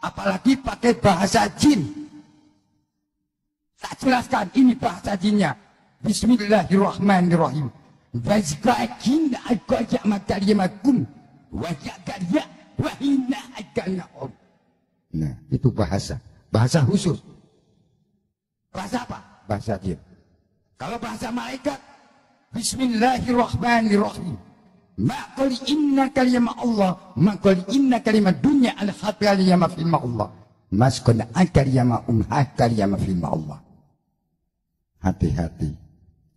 Apalagi pakai bahasa jin. Tak jelaskan ini bahasa jinnya. Bismillahirrahmanirrahim. Wazqakin aqaja matarimakum wa yaqya wa inna akanahum. Nah, itu bahasa. Bahasa khusus. Bahasa apa? Bahasa jin. Kalau bahasa malaikat, Bismillahirrahmanirrahim. Maqali inna kalimah Allah, maqali inna kalimah dunya al-khataliyama filma Allah. Maskun akariyama umhakariyama filma Allah. Hati-hati.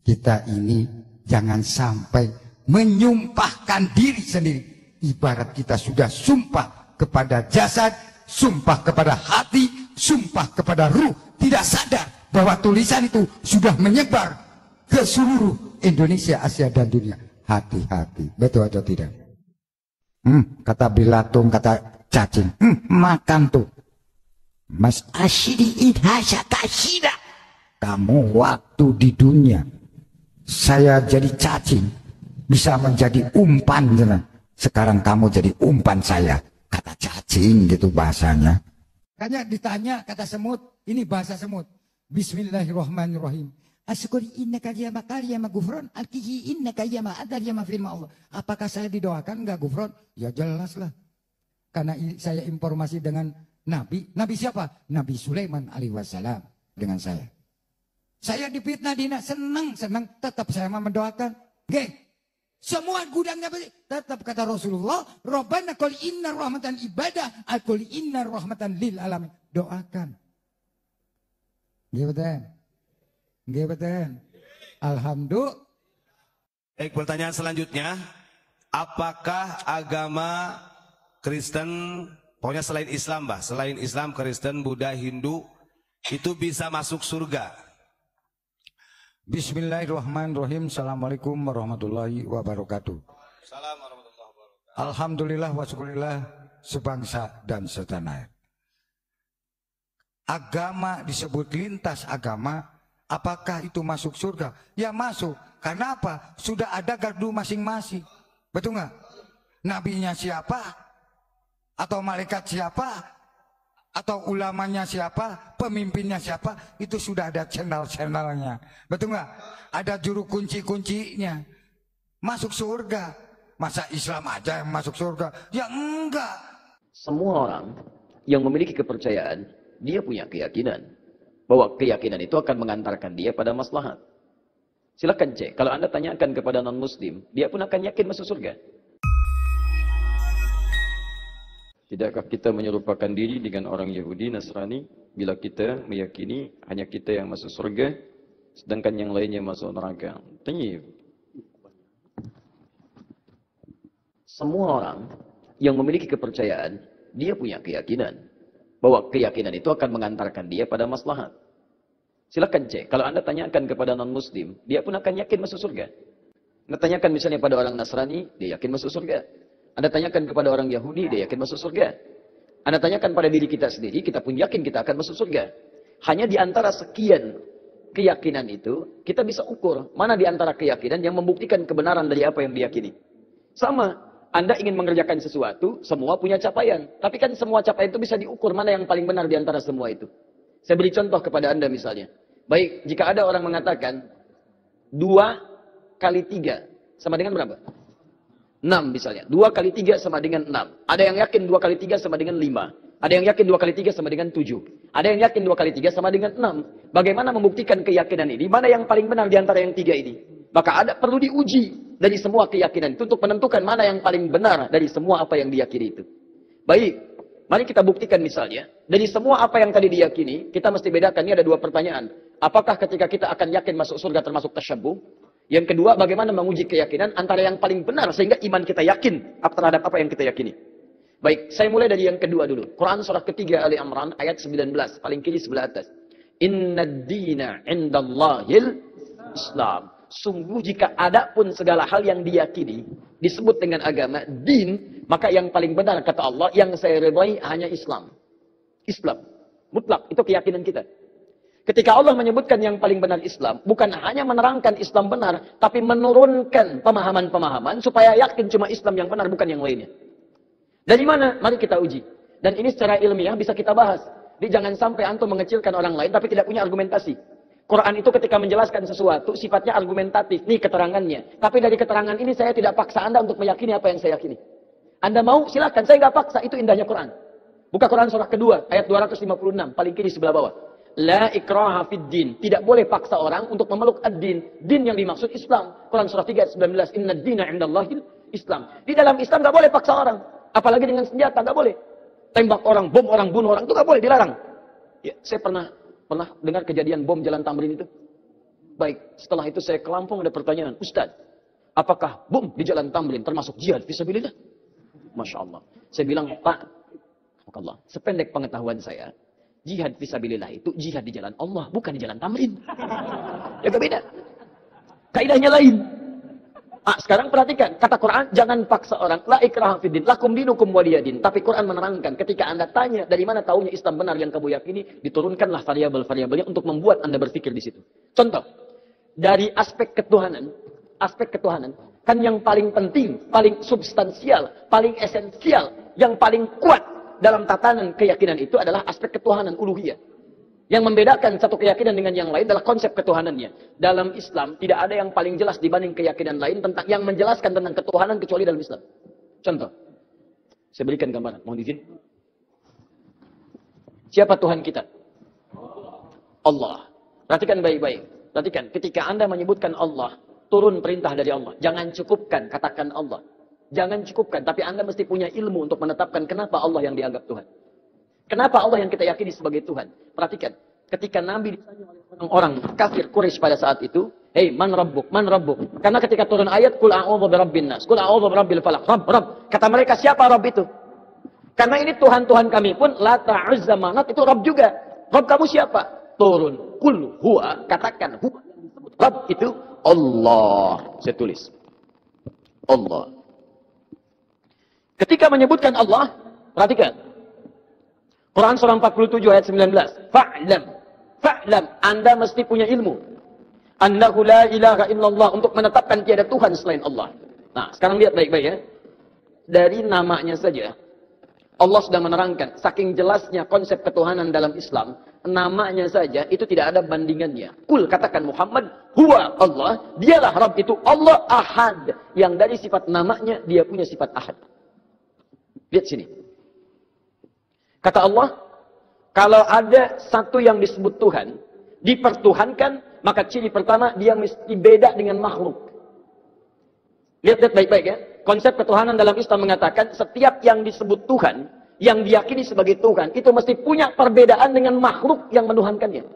Kita ini jangan sampai menyumpahkan diri sendiri. Ibarat kita sudah sumpah kepada jasad, sumpah kepada hati, sumpah kepada ruh. Tidak sadar bahwa tulisan itu sudah menyebar ke seluruh Indonesia, Asia dan dunia. Hati-hati. Betul atau tidak? Kata Bilatung, kata cacing. Makan tuh. Mas asyidi idhasya tasyida. Kamu waktu di dunia saya jadi cacing, bisa menjadi umpan. Sekarang kamu jadi umpan saya. Kata cacing gitu bahasanya. Makanya ditanya kata semut, ini bahasa semut. Bismillahirrahmanirrahim. Asyukuri innaka yama kariyama gufron, alkihi innaka yama adar yama firma Allah. Apakah saya didoakan enggak gufron? Ya jelas lah. Karena saya informasi dengan Nabi. Nabi siapa? Nabi Sulaiman alaihi wassalam dengan saya. Saya difitnah dina, senang tetap saya mendoakan. Oke. Semua gudangnya tetap kata Rasulullah, Rabbana qul inna rahmatan ibadah, qul inna rahmatan lil alamin. Doakan. Gimana? Alhamdulillah. Baik, pertanyaan selanjutnya, apakah agama Kristen, pokoknya selain Islam, Mbah, selain Islam, Kristen, Buddha, Hindu, itu bisa masuk surga? Bismillahirrahmanirrahim. Assalamualaikum warahmatullahi wabarakatuh. Assalamualaikum warahmatullahi wabarakatuh. Alhamdulillah wa syukurillah sebangsa dan setanah air. Agama disebut lintas agama. Apakah itu masuk surga? Ya masuk. Karena apa? Sudah ada gardu masing-masing. Betul nggak? Nabinya siapa? Atau malaikat siapa? Atau ulamanya siapa, pemimpinnya siapa, itu sudah ada channel-channelnya. Betul nggak? Ada juru kunci-kuncinya. Masuk surga. Masa Islam aja yang masuk surga? Ya enggak. Semua orang yang memiliki kepercayaan, dia punya keyakinan bahwa keyakinan itu akan mengantarkan dia pada maslahat. Silakan cek. Kalau Anda tanyakan kepada non-muslim, dia pun akan yakin masuk surga. Tidakkah kita menyerupakan diri dengan orang Yahudi, Nasrani, bila kita meyakini hanya kita yang masuk surga, sedangkan yang lainnya masuk neraka? Tanya. Semua orang yang memiliki kepercayaan, dia punya keyakinan bahwa keyakinan itu akan mengantarkan dia pada maslahat. Silakan cek. Kalau Anda tanyakan kepada non-muslim, dia pun akan yakin masuk surga. Anda tanyakan misalnya pada orang Nasrani, dia yakin masuk surga. Anda tanyakan kepada orang Yahudi, dia yakin masuk surga. Anda tanyakan pada diri kita sendiri, kita pun yakin kita akan masuk surga. Hanya di antara sekian keyakinan itu, kita bisa ukur mana di antara keyakinan yang membuktikan kebenaran dari apa yang diyakini. Sama, Anda ingin mengerjakan sesuatu, semua punya capaian. Tapi kan semua capaian itu bisa diukur mana yang paling benar di antara semua itu. Saya beri contoh kepada Anda misalnya. Baik, jika ada orang mengatakan 2 kali 3 sama dengan berapa? 6 misalnya. 2 kali 3 sama dengan 6. Ada yang yakin 2 kali 3 sama dengan 5. Ada yang yakin 2 kali 3 sama dengan 7. Ada yang yakin 2 kali 3 sama dengan 6. Bagaimana membuktikan keyakinan ini? Mana yang paling benar di antara yang 3 ini? Maka perlu diuji dari semua keyakinan itu untuk menentukan mana yang paling benar dari semua apa yang diyakini itu. Baik, mari kita buktikan misalnya. Dari semua apa yang tadi diyakini, kita mesti bedakan. Ini ada 2 pertanyaan. Apakah ketika kita akan yakin masuk surga termasuk tasyabbuh? Yang kedua, bagaimana menguji keyakinan antara yang paling benar sehingga iman kita yakin terhadap apa yang kita yakini. Baik, saya mulai dari yang kedua dulu. Quran surah ketiga Ali Imran ayat 19, paling kiri sebelah atas. Innad dina indallahil Islam. Sungguh jika ada pun segala hal yang diyakini disebut dengan agama, din, maka yang paling benar kata Allah, yang saya ridhai hanya Islam. Islam. Mutlak, itu keyakinan kita. Ketika Allah menyebutkan yang paling benar Islam, bukan hanya menerangkan Islam benar, tapi menurunkan pemahaman-pemahaman supaya yakin cuma Islam yang benar, bukan yang lainnya. Dari mana? Mari kita uji. Dan ini secara ilmiah bisa kita bahas. Jadi jangan sampai antum mengecilkan orang lain tapi tidak punya argumentasi. Quran itu ketika menjelaskan sesuatu sifatnya argumentatif. Nih keterangannya. Tapi dari keterangan ini saya tidak paksa Anda untuk meyakini apa yang saya yakini. Anda mau silakan, saya nggak paksa. Itu indahnya Quran. Buka Quran surah kedua ayat 256 paling kiri sebelah bawah. La ikraha fid din. Tidak boleh paksa orang untuk memeluk ad-din. Din yang dimaksud Islam. Quran surah 3 ayat 19. Inna ad-dina indallahil Islam. Di dalam Islam nggak boleh paksa orang. Apalagi dengan senjata nggak boleh. Tembak orang, bom orang, bunuh orang itu nggak boleh, dilarang. Ya, saya pernah dengar kejadian bom Jalan Tamrin itu. Baik, setelah itu saya ke Lampung ada pertanyaan, Ustaz, apakah bom di Jalan Tamrin termasuk jihad fisabilillah? Masya Allah. Saya bilang, Pak, Allah, sependek pengetahuan saya, jihad fisabilillah itu jihad di jalan Allah, bukan di Jalan Tamrin. Ya beda. Kaidahnya lain. Sekarang perhatikan, kata Quran, jangan paksa orang. La ikraha fiddin, lakum dinukum waliyadin. Tapi Quran menerangkan, ketika Anda tanya, dari mana taunya Islam benar yang kamu yakini, diturunkanlah variabel-variabelnya untuk membuat Anda berpikir di situ. Contoh, dari aspek ketuhanan, kan yang paling penting, paling substansial, paling esensial, yang paling kuat dalam tatanan keyakinan itu adalah aspek ketuhanan, uluhiyah. Yang membedakan satu keyakinan dengan yang lain adalah konsep ketuhanannya. Dalam Islam tidak ada yang paling jelas dibanding keyakinan lain tentang yang menjelaskan tentang ketuhanan kecuali dalam Islam. Contoh, saya berikan gambaran. Mohon izin. Siapa Tuhan kita? Allah. Perhatikan baik-baik. Perhatikan, ketika Anda menyebutkan Allah, turun perintah dari Allah. Jangan cukupkan, katakan Allah. Jangan cukupkan, tapi Anda mesti punya ilmu untuk menetapkan kenapa Allah yang dianggap Tuhan. Kenapa Allah yang kita yakini sebagai Tuhan? Perhatikan, ketika Nabi ditanya oleh orang-orang kafir Quraisy pada saat itu, "Hei, man rabbuk? Man rabbuk?" Karena ketika turun ayat, "Qul a'udzu birabbin nas, qul a'udzu birabbil falaq." Rabb. Kata mereka, siapa Rabb itu? Karena ini Tuhan-Tuhan kami pun, Lata, Uzza, Manat, itu Rabb juga. Rabb kamu siapa? Turun. Qul huwa, katakan huwa yang disebut Rabb itu Allah. Saya tulis. Allah. Ketika menyebutkan Allah, perhatikan. Quran surah 47 ayat 19. Fa'lam. Anda mesti punya ilmu. Annahu la ilaha illallah. Untuk menetapkan tiada Tuhan selain Allah. Nah, sekarang lihat baik-baik ya. Dari namanya saja, Allah sudah menerangkan. Saking jelasnya konsep ketuhanan dalam Islam. Namanya saja, itu tidak ada bandingannya. Kul, katakan Muhammad, huwa Allah. Dialah Rabb itu Allah ahad. Yang dari sifat namanya, dia punya sifat ahad. Lihat sini. Kata Allah, kalau ada satu yang disebut Tuhan, dipertuhankan, maka ciri pertama, dia mesti beda dengan makhluk. Lihat baik-baik ya. Konsep ketuhanan dalam Islam mengatakan, setiap yang disebut Tuhan, yang diyakini sebagai Tuhan, itu mesti punya perbedaan dengan makhluk yang menuhankannya.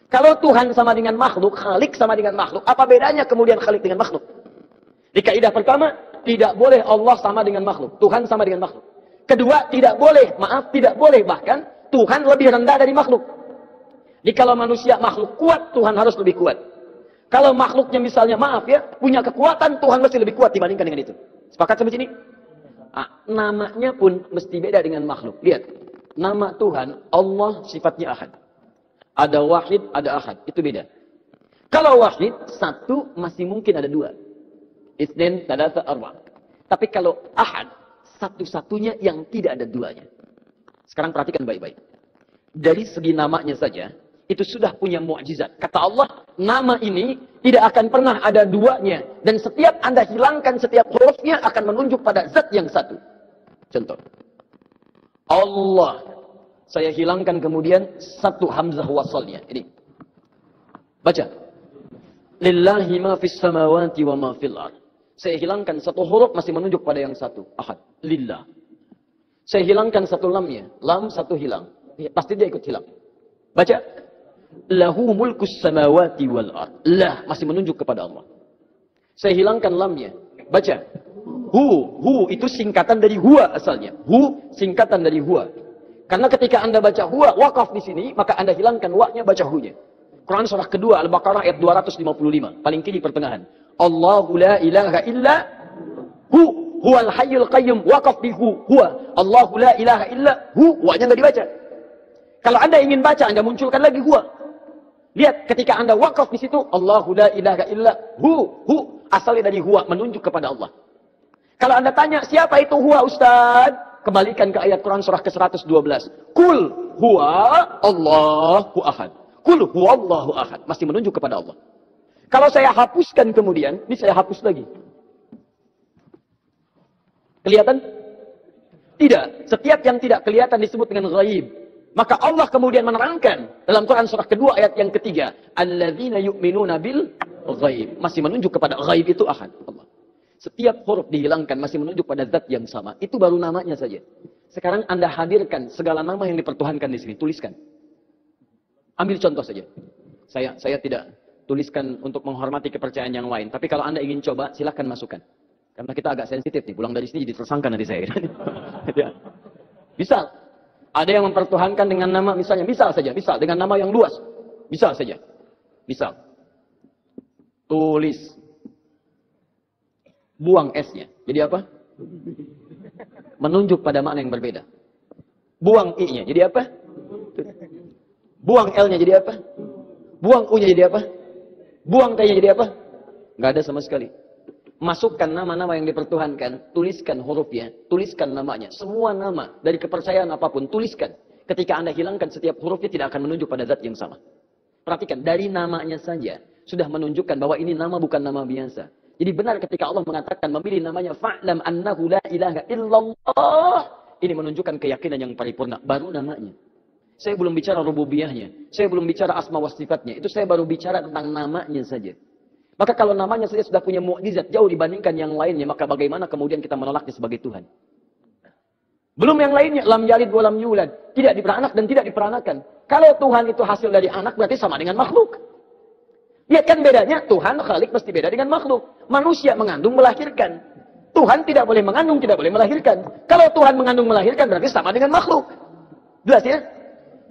Kalau Tuhan sama dengan makhluk, Khalik sama dengan makhluk, apa bedanya kemudian Khalik dengan makhluk? Di kaidah pertama, tidak boleh Allah sama dengan makhluk. Tuhan sama dengan makhluk. Kedua, tidak boleh bahkan Tuhan lebih rendah dari makhluk. Jadi kalau manusia makhluk kuat, Tuhan harus lebih kuat. Kalau makhluknya misalnya punya kekuatan, Tuhan mesti lebih kuat dibandingkan dengan itu. Sepakat sampai sini? Namanya pun mesti beda dengan makhluk. Lihat, nama Tuhan, Allah sifatnya ahad. Ada wahid, ada ahad. Itu beda. Kalau wahid, satu masih mungkin ada dua. Itsnain, tsalatsa, arba'. Tapi kalau ahad, satu-satunya yang tidak ada duanya. Sekarang perhatikan baik-baik. Dari segi namanya saja, itu sudah punya mukjizat. Kata Allah, nama ini tidak akan pernah ada duanya. Dan setiap Anda hilangkan setiap hurufnya akan menunjuk pada zat yang satu. Contoh. Allah. Saya hilangkan kemudian satu hamzah wasalnya. Ini. Baca. Lillahi ma fis samawati wa ma fil ardh. Saya hilangkan satu huruf masih menunjuk pada yang satu. Ahad. Lillah. Saya hilangkan satu lamnya. Lam satu hilang. Pasti dia ikut hilang. Baca. Lahu mulkus samawati wal ard. Lah masih menunjuk kepada Allah. Saya hilangkan lamnya. Baca. Hu itu singkatan dari huwa asalnya. Hu singkatan dari huwa. Karena ketika Anda baca huwa wakaf di sini, maka Anda hilangkan wa-nya, baca hu-nya. Quran surah kedua Al-Baqarah ayat 255, paling kiri pertengahan. Allahu la ilaha illa huwal hayyul qayyum, waqaf di huwa. Allahu la ilaha illa wa-nya enggak dibaca. Kalau Anda ingin baca, Anda munculkan lagi huwa. Lihat, ketika Anda wakaf di situ, Allahu la ilaha illa asalnya dari huwa, menunjuk kepada Allah. Kalau Anda tanya, siapa itu huwa Ustaz? Kembalikan ke ayat Quran surah ke-112. Kul huwa Allahu ahad. Kul huwa Allahu ahad. Masih menunjuk kepada Allah. Kalau saya hapuskan kemudian, ini saya hapus lagi. Kelihatan? Tidak. Setiap yang tidak kelihatan disebut dengan ghaib. Maka Allah kemudian menerangkan dalam Quran surah kedua ayat yang ketiga. Alladzina yu'minuna bil ghaib. Masih menunjuk kepada ghaib itu ahad. Allah. Setiap huruf dihilangkan masih menunjuk pada zat yang sama. Itu baru namanya saja. Sekarang Anda hadirkan segala nama yang dipertuhankan di sini. Tuliskan. Ambil contoh saja. Saya tidak tuliskan untuk menghormati kepercayaan yang lain. Tapi kalau Anda ingin coba, silahkan masukkan. Karena kita agak sensitif nih. Pulang dari sini jadi tersangka nanti saya. Bisa. Ada yang mempertuhankan dengan nama misalnya. Misal saja. Misal dengan nama yang luas. Misal saja. Misal. Tulis. Buang S-nya. Jadi apa? Menunjuk pada makna yang berbeda. Buang I-nya. Jadi apa? Buang L-nya jadi apa? Buang U-nya jadi apa? Buang T-nya jadi apa? Nggak ada sama sekali. Masukkan nama-nama yang dipertuhankan. Tuliskan hurufnya. Tuliskan namanya. Semua nama dari kepercayaan apapun. Tuliskan. Ketika Anda hilangkan setiap hurufnya tidak akan menunjuk pada zat yang sama. Perhatikan. Dari namanya saja. Sudah menunjukkan bahwa ini nama bukan nama biasa. Jadi benar ketika Allah mengatakan memilih namanya fa'lam annahu la ilaha illallah. Ini menunjukkan keyakinan yang paripurna. Baru namanya. Saya belum bicara rububiyahnya. Saya belum bicara asma wa sifatnya. Itu saya baru bicara tentang namanya saja. Maka kalau namanya saja sudah punya mukjizat jauh dibandingkan yang lainnya. Maka bagaimana kemudian kita menolaknya sebagai Tuhan. Belum yang lainnya. Lam yalid wa lam yulad. Tidak diperanak dan tidak diperanakan. Kalau Tuhan itu hasil dari anak berarti sama dengan makhluk. Lihat kan bedanya, Tuhan, Khalik mesti beda dengan makhluk. Manusia mengandung, melahirkan. Tuhan tidak boleh mengandung, tidak boleh melahirkan. Kalau Tuhan mengandung, melahirkan berarti sama dengan makhluk. Jelas ya?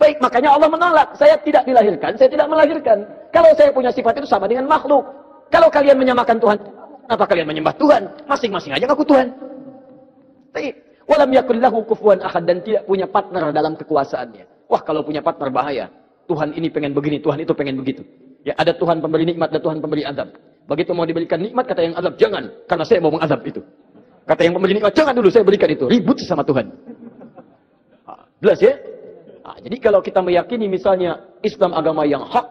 Baik, makanya Allah menolak. Saya tidak dilahirkan, saya tidak melahirkan. Kalau saya punya sifat itu sama dengan makhluk. Kalau kalian menyamakan Tuhan, kenapa kalian menyembah Tuhan? Masing-masing aja ngaku Tuhan. Baik. Walam yakul lahu kufuwan ahad, dan tidak punya partner dalam kekuasaannya. Wah, kalau punya partner bahaya. Tuhan ini pengen begini, Tuhan itu pengen begitu. Ya, ada Tuhan pemberi nikmat, ada Tuhan pemberi azab. Begitu mau diberikan nikmat, kata yang azab, jangan. Karena saya mau mengazab itu. Kata yang pemberi nikmat, jangan dulu, saya berikan itu. Ribut sama Tuhan. Jelas ya? Jadi kalau kita meyakini misalnya Islam agama yang hak,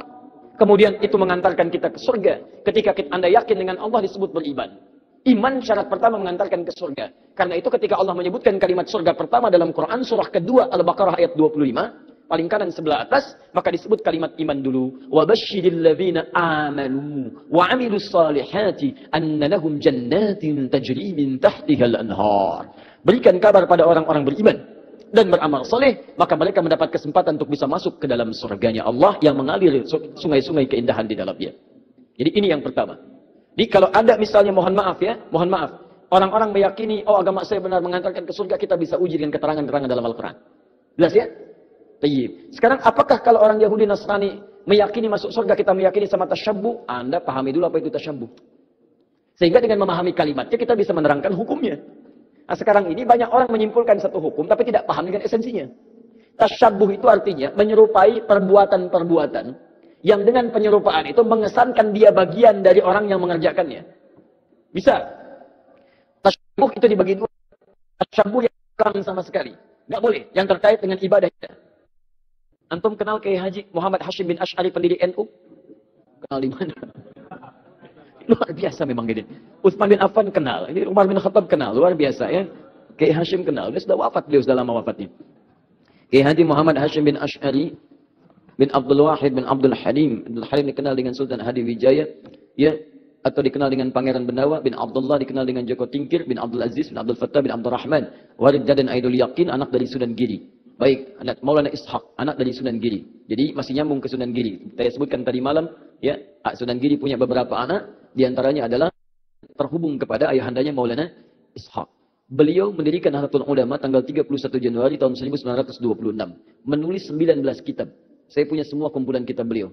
kemudian itu mengantarkan kita ke surga. Ketika Anda yakin dengan Allah disebut beriman. Iman syarat pertama mengantarkan ke surga. Karena itu ketika Allah menyebutkan kalimat surga pertama dalam Quran, surah kedua Al-Baqarah ayat 25, paling kanan sebelah atas, maka disebut kalimat iman dulu. Wa basyiril ladzina amanu wa 'amilus salihati anna lahum jannatin tajri min tahtihal anhar. Berikan kabar pada orang-orang beriman dan beramal saleh, maka mereka mendapat kesempatan untuk bisa masuk ke dalam surganya Allah yang mengalir sungai-sungai keindahan di dalamnya. Jadi ini yang pertama. Jadi kalau ada misalnya mohon maaf, orang-orang meyakini agama saya benar mengantarkan ke surga, kita bisa uji dengan keterangan-keterangan dalam Al-Qur'an. Jelas ya? Tayyib. Sekarang apakah kalau orang Yahudi Nasrani meyakini masuk surga, kita meyakini sama tasyabbuh? Anda pahami dulu apa itu tasyabbuh. Sehingga dengan memahami kalimatnya kita bisa menerangkan hukumnya. Nah, sekarang ini banyak orang menyimpulkan satu hukum tapi tidak paham dengan esensinya. Tasyabbuh itu artinya menyerupai perbuatan-perbuatan yang dengan penyerupaan itu mengesankan dia bagian dari orang yang mengerjakannya. Bisa. Tasyabbuh itu dibagi dua. Tasyabbuh yang kurang sama sekali. Nggak boleh. Yang terkait dengan ibadah kita. Antum kenal Kiai Haji Muhammad Hashim bin Asy'ari pendiri NU? Kenal di mana? Luar biasa memang gini. Utsman bin Affan kenal. Ini Umar bin Khattab kenal. Luar biasa ya. Kiai Hashim kenal. Dia sudah wafat, beliau sudah lama wafatnya. Kiai Haji Muhammad Hashim bin Asy'ari bin Abdul Wahid bin Abdul Halim. Abdul Halim dikenal dengan Sultan Hadi Wijaya. Ya. Atau dikenal dengan Pangeran Benawa bin Abdullah, dikenal dengan Joko Tingkir bin Abdul Aziz bin Abdul Fattah bin Abdul Rahman. Warid Jadan Aidul Yakin, anak dari Sunan Giri. Baik, anak Maulana Ishaq, anak dari Sunan Giri. Jadi masih nyambung ke Sunan Giri. Saya sebutkan tadi malam, ya, Sunan Giri punya beberapa anak, di antaranya adalah terhubung kepada ayahandanya Maulana Ishaq. Beliau mendirikan Nahdlatul Ulama tanggal 31 Januari tahun 1926. Menulis 19 kitab. Saya punya semua kumpulan kitab beliau.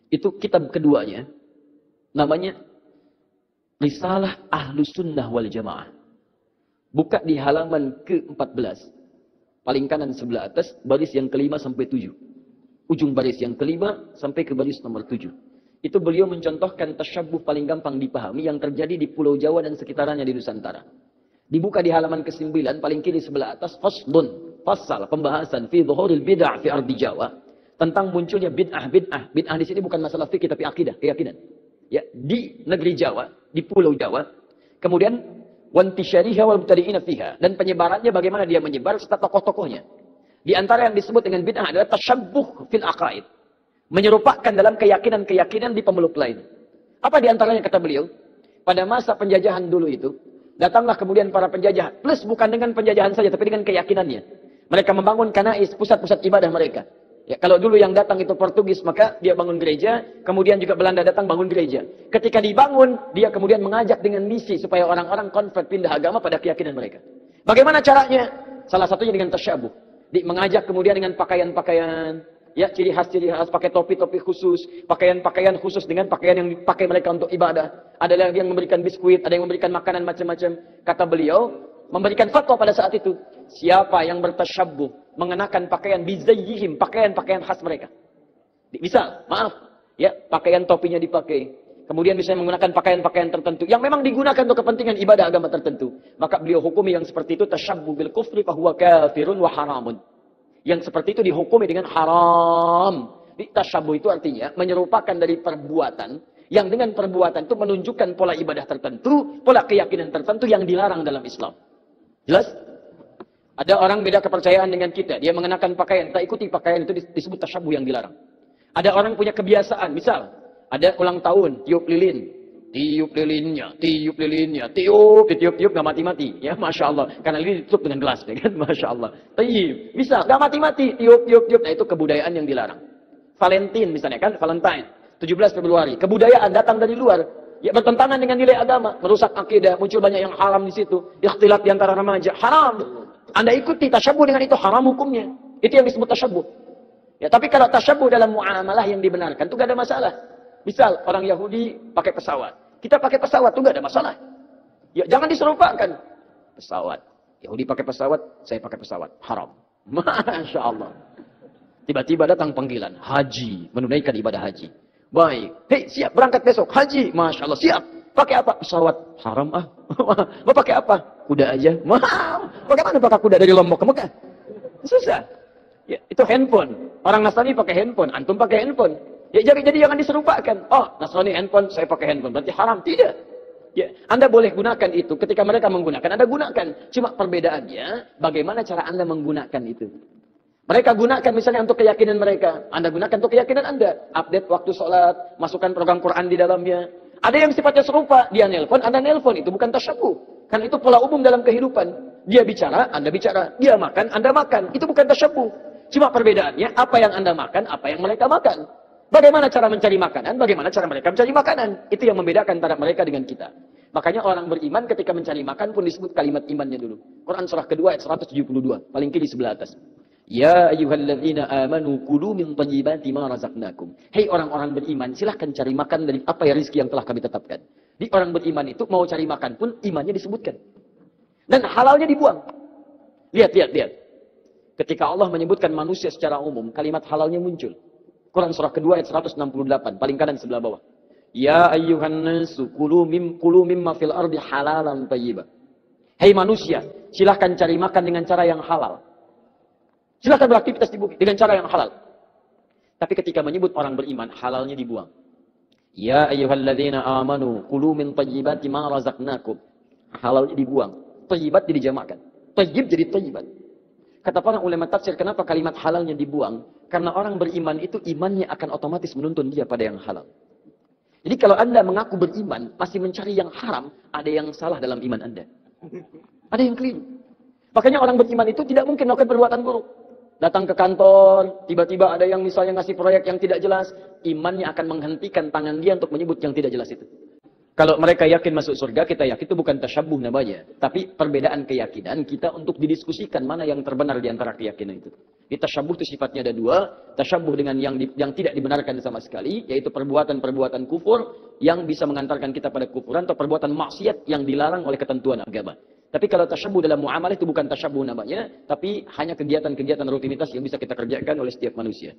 Itu kitab keduanya, namanya Risalah Ahlus Sunnah wal Jamaah. Buka di halaman ke-14. Paling kanan sebelah atas, baris yang kelima sampai 7. Ujung baris yang kelima sampai ke baris nomor 7. Itu beliau mencontohkan tasyabbuh paling gampang dipahami yang terjadi di Pulau Jawa dan sekitarnya di Nusantara. Dibuka di halaman ke-9, paling kiri sebelah atas, faslun, fasal, pembahasan, fi dhuhuril bid'ah fi ardi Jawa. Tentang munculnya bid'ah. Bid'ah di sini bukan masalah fikih, tapi akidah, keyakinan. Ya, di negeri Jawa, di pulau Jawa. Kemudian, wantisyariha wal mubtadi'ina fiha. Dan penyebarannya bagaimana dia menyebar, serta tokoh-tokohnya. Di antara yang disebut dengan bid'ah adalah tasyabbuh fil aqaid. Menyerupakan dalam keyakinan-keyakinan di pemeluk lain. Apa di antaranya kata beliau? Pada masa penjajahan dulu itu, datanglah kemudian para penjajah. Plus bukan dengan penjajahan saja, tapi dengan keyakinannya. Mereka membangun kanais, pusat-pusat ibadah mereka. Ya, kalau dulu yang datang itu Portugis, maka dia bangun gereja. Kemudian juga Belanda datang bangun gereja. Ketika dibangun, dia kemudian mengajak dengan misi supaya orang-orang konvert pindah agama pada keyakinan mereka. Bagaimana caranya? Salah satunya dengan tasyabuh. Mengajak kemudian dengan pakaian-pakaian, ya, ciri khas pakai topi-topi khusus, pakaian-pakaian khusus dengan pakaian yang dipakai mereka untuk ibadah. Ada yang memberikan biskuit, ada yang memberikan makanan macam-macam. Kata beliau, memberikan fatwa pada saat itu, siapa yang bertasyabbuh mengenakan pakaian bizayyihim, pakaian-pakaian khas mereka. Misal, maaf, ya, pakaian topinya dipakai. Kemudian bisa menggunakan pakaian-pakaian tertentu yang memang digunakan untuk kepentingan ibadah agama tertentu. Maka beliau hukumi yang seperti itu tasyabbuh bil kufri fahuwa kafirun wa haramun. Yang seperti itu dihukumi dengan haram. Tasyabbuh itu artinya menyerupakan dari perbuatan yang dengan perbuatan itu menunjukkan pola ibadah tertentu, pola keyakinan tertentu yang dilarang dalam Islam. Jelas? Ada orang beda kepercayaan dengan kita, dia mengenakan pakaian, tak ikuti pakaian itu disebut tasyabbuh yang dilarang. Ada orang punya kebiasaan, misal ada ulang tahun, tiup lilin. Tiup lilinnya, tiup, nggak mati-mati. Ya, Masya Allah. Karena lilin ditutup dengan gelas, ya kan? Masya Allah. Tiup, bisa, nggak mati-mati, tiup. Nah, itu kebudayaan yang dilarang. Valentine misalnya kan, Valentine, 17 Februari. Kebudayaan datang dari luar. Ya, bertentangan dengan nilai agama. Merusak akidah, muncul banyak yang haram di situ. Ikhtilat di antara remaja, haram. Anda ikuti, tasyabuh dengan itu haram hukumnya. Itu yang disebut tasyabuh. Ya, tapi kalau tasyabuh dalam muamalah yang dibenarkan, itu nggak ada masalah. Misal, orang Yahudi pakai pesawat. Kita pakai pesawat itu nggak ada masalah. Ya, jangan diserupakan. Pesawat. Yahudi pakai pesawat, saya pakai pesawat. Haram. Masya Allah. Tiba-tiba datang panggilan. Haji. Menunaikan ibadah haji. Baik. Hei, siap berangkat besok. Haji. Masya Allah. Siap. Pakai apa? Pesawat. Haram ah. Mau pakai apa? Kuda aja. Bagaimana pakai kuda dari Lombok ke Mekah? Susah. Ya, itu handphone. Orang Nasrani pakai handphone. Antum pakai handphone. Ya, jadi jangan diserupakan. Oh, Nasrani handphone, saya pakai handphone. Berarti haram. Tidak. Ya, Anda boleh gunakan itu. Ketika mereka menggunakan, Anda gunakan. Cuma perbedaannya, bagaimana cara Anda menggunakan itu. Mereka gunakan misalnya untuk keyakinan mereka. Anda gunakan untuk keyakinan Anda. Update waktu sholat, masukkan program Quran di dalamnya. Ada yang sifatnya serupa. Dia nelpon, Anda nelpon. Itu bukan tasyabuh. Kan itu pola umum dalam kehidupan. Dia bicara, Anda bicara. Dia makan, Anda makan. Itu bukan tasyabuh. Cuma perbedaannya, apa yang Anda makan, apa yang mereka makan. Bagaimana cara mencari makanan, bagaimana cara mereka mencari makanan. Itu yang membedakan antara mereka dengan kita. Makanya orang beriman ketika mencari makan pun disebut kalimat imannya dulu. Quran surah kedua ayat 172. Paling kiri sebelah atas. Ya ayyuhalladzina amanu kulu min thayyibati ma razaqnakum. Hei orang-orang beriman, silahkan cari makan dari apa ya rezeki yang telah kami tetapkan. Di orang beriman itu mau cari makan pun imannya disebutkan. Dan halalnya dibuang. Lihat. Ketika Allah menyebutkan manusia secara umum, kalimat halalnya muncul. Quran surah kedua ayat 168, paling kanan sebelah bawah. Ya ayyuhan nasu kulu mimma fil ardi halalan thayyiba. Hei manusia, silahkan cari makan dengan cara yang halal. Silahkan beraktivitas di bumi dengan cara yang halal. Tapi ketika menyebut orang beriman, halalnya dibuang. Ya ayyuhalladzina amanu kulu min thayyibati ma razaqnakum. Halalnya dibuang. Thayyibat jadi dijamakkan. Thayyib jadi thayyibat. Kata para ulama tafsir, kenapa kalimat halalnya dibuang? Karena orang beriman itu imannya akan otomatis menuntun dia pada yang halal. Jadi kalau Anda mengaku beriman, masih mencari yang haram, ada yang salah dalam iman Anda. Ada yang keliru. Makanya orang beriman itu tidak mungkin melakukan perbuatan buruk. Datang ke kantor, tiba-tiba ada yang misalnya ngasih proyek yang tidak jelas, imannya akan menghentikan tangan dia untuk menyebut yang tidak jelas itu. Kalau mereka yakin masuk surga, kita yakin itu bukan tasyabuh namanya. Tapi perbedaan keyakinan kita untuk didiskusikan mana yang terbenar di antara keyakinan itu. Di tasyabuh itu sifatnya ada dua. Tasyabuh dengan yang tidak dibenarkan sama sekali. Yaitu perbuatan-perbuatan kufur yang bisa mengantarkan kita pada kufuran. Atau perbuatan maksiat yang dilarang oleh ketentuan agama. Tapi kalau tasyabuh dalam muamalah itu bukan tasyabuh namanya. Tapi hanya kegiatan-kegiatan rutinitas yang bisa kita kerjakan oleh setiap manusia.